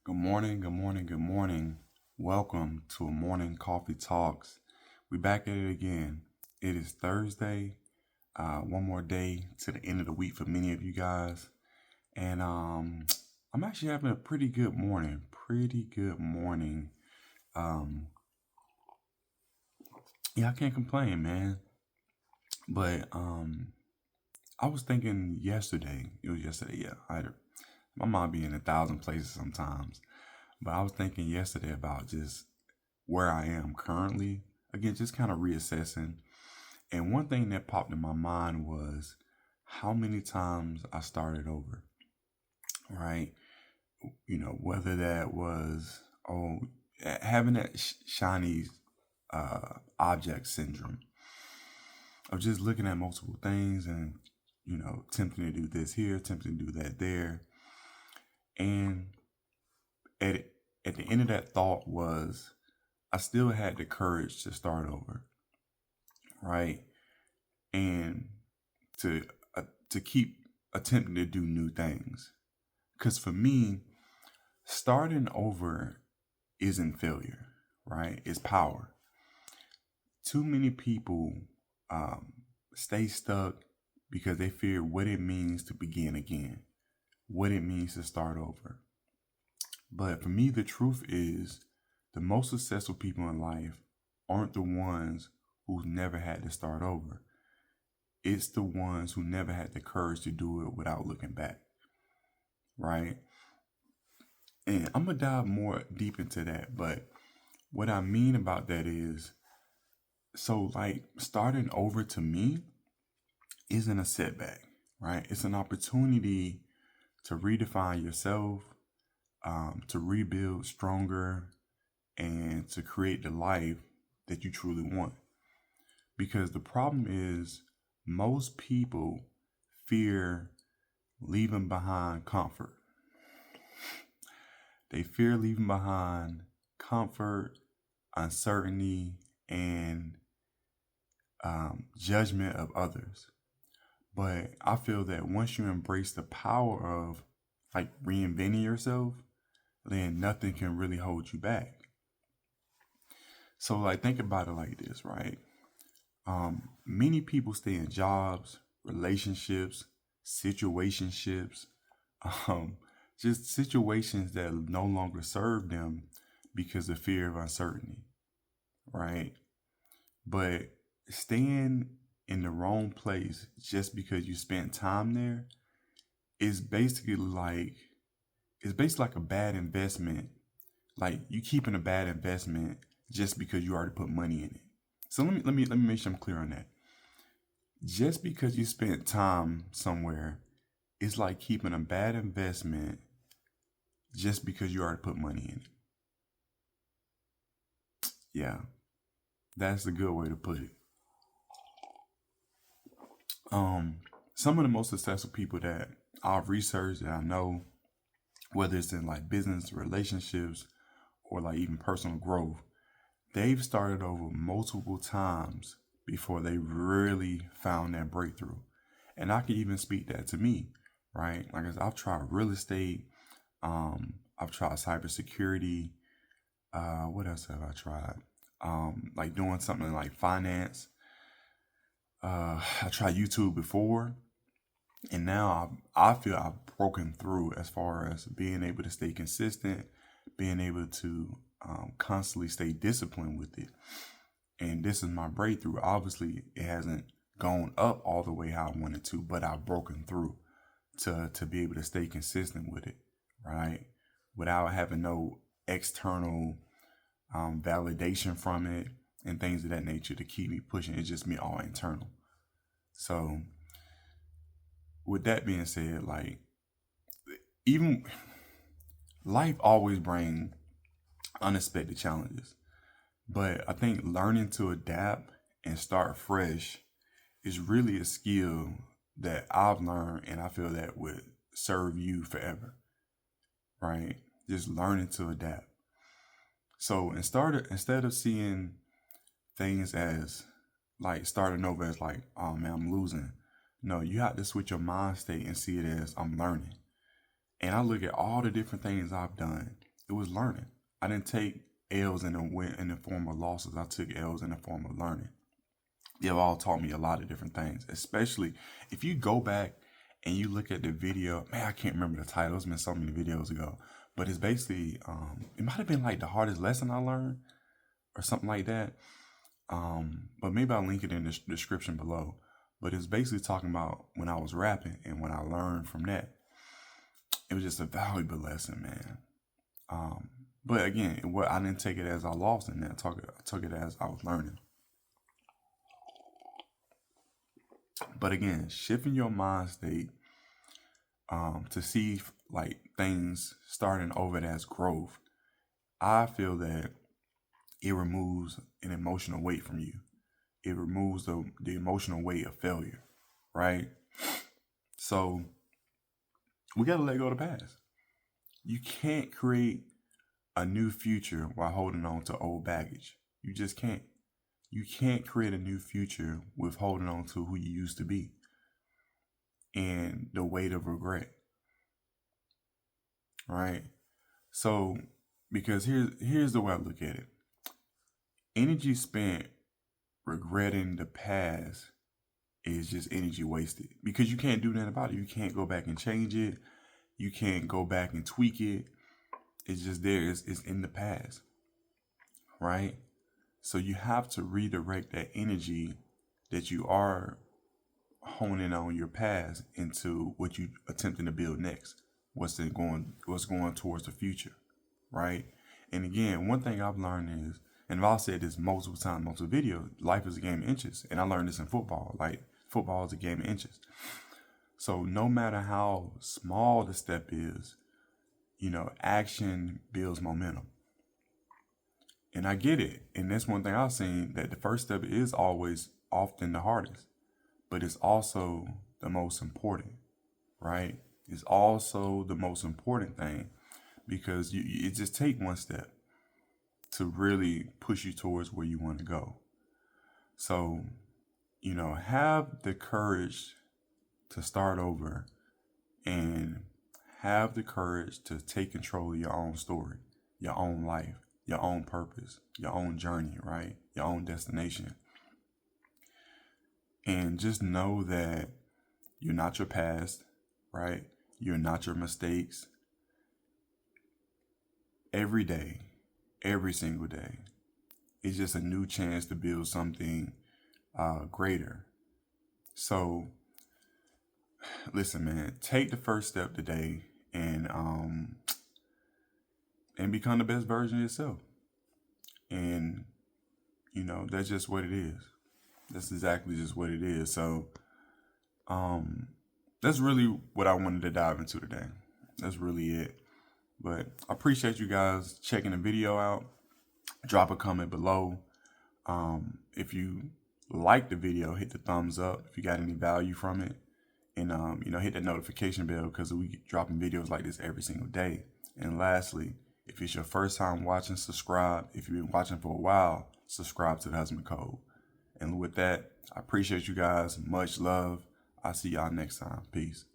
Good morning, good morning, good morning. Welcome to a morning coffee talks. We back at it again. It is Thursday. One more day to the end of the week for many of you guys, and I'm actually having a pretty good morning. Pretty good morning. Um, yeah, I can't complain, man. But I was thinking yesterday. It was yesterday. Yeah, my mind be in a thousand places sometimes. But I was thinking yesterday about just where I am currently. Again, just kind of reassessing. And one thing that popped in my mind was how many times I started over, right? Whether that was, having that shiny object syndrome of just looking at multiple things and, tempting to do this here, tempting to do that there. And at, at the end of that thought was, I still had the courage to start over, right? And to to keep attempting to do new things. Because for me, starting over isn't failure, right? It's power. Too many people um, stay stuck because they fear what it means to begin again, what it means to start over. But for me, the truth is the most successful people in life aren't the ones who've never had to start over. It's the ones who never had the courage to do it without looking back, right? And I'm gonna dive more deep into that, but what I mean about that is, so like starting over to me isn't a setback, right? It's an opportunity to redefine yourself, to rebuild stronger, and to create the life that you truly want. Because the problem is, most people fear leaving behind comfort. They fear leaving behind comfort, uncertainty, and judgment of others. But I feel that once you embrace the power of like reinventing yourself, then nothing can really hold you back. So like think about it like this, right? Many people stay in jobs, relationships, situationships, um, just situations that no longer serve them because of fear of uncertainty, right? But staying in the wrong place just because you spent time there is basically like a bad investment. Like you keeping a bad investment just because you already put money in it. So let me make sure I'm clear on that. Just because you spent time somewhere, it's like keeping a bad investment just because you already put money in it. Yeah, that's a good way to put it. Um, some of the most successful people that I've researched that I know, whether it's in like business, relationships, or like even personal growth, they've started over multiple times before they really found that breakthrough. And I can even speak that to me, right? Like I said, I've tried real estate, I've tried cybersecurity. What else have I tried? Like doing something like finance. I tried YouTube before, and now I feel I've broken through as far as being able to stay consistent, being able to constantly stay disciplined with it. And this is my breakthrough. Obviously, it hasn't gone up all the way how I wanted to, but I've broken through to be able to stay consistent with it, right? Without having no external validation from it and things of that nature to keep me pushing. It's just me all internal. So, with that being said, like even life always brings unexpected challenges, but I think learning to adapt and start fresh is really a skill that I've learned, and I feel that would serve you forever, right? Just learning to adapt. So instead of seeing things as like starting over as like, oh man, I'm losing. No, you have to switch your mind state and see it as I'm learning. And I look at all the different things I've done. It was learning. I didn't take L's in the form of losses. I took L's in the form of learning. They've all taught me a lot of different things, especially if you go back and you look at the video. Man, I can't remember the title. It's been so many videos ago, but it's basically, it might have been like the hardest lesson I learned or something like that. But maybe I'll link it in the description below. But it's basically talking about when I was rapping and when I learned from that. It was just a valuable lesson, man. But again, I didn't take it as I lost in that. I took it as I was learning. But again, shifting your mind state to see like things starting over as growth, I feel that it removes an emotional weight from you. It removes the emotional weight of failure, right? So we got to let go of the past. You can't create a new future while holding on to old baggage. You just can't. You can't create a new future with holding on to who you used to be and the weight of regret, right? So, because here's the way I look at it. Energy spent regretting the past is just energy wasted, because you can't do nothing about it. You can't go back and change it. You can't go back and tweak it. It's just there. It's in the past, right? So you have to redirect that energy that you are honing on your past into what you attempting to build next. What's going towards the future, right? And again, one thing I've learned is, and I've said this multiple times, multiple videos, life is a game of inches. And I learned this in football. Like, football is a game of inches. So no matter how small the step is, action builds momentum. And I get it. And that's one thing I've seen, that the first step is always often the hardest, but it's also the most important, right? It's also the most important thing, because it just take one step to really push you towards where you want to go. So, have the courage to start over and have the courage to take control of your own story, your own life, your own purpose, your own journey, right? Your own destination. And just know that you're not your past, right? You're not your mistakes. Every day, every single day, it's just a new chance to build something greater. So, listen, man, take the first step today and become the best version of yourself. And that's just what it is. That's exactly just what it is. So, that's really what I wanted to dive into today. That's really it. But I appreciate you guys checking the video out. Drop a comment below. If you like the video, hit the thumbs up if you got any value from it. And, hit that notification bell, because we keep dropping videos like this every single day. And lastly, if it's your first time watching, subscribe. If you've been watching for a while, subscribe to the Husband Code. And with that, I appreciate you guys. Much love. I'll see y'all next time. Peace.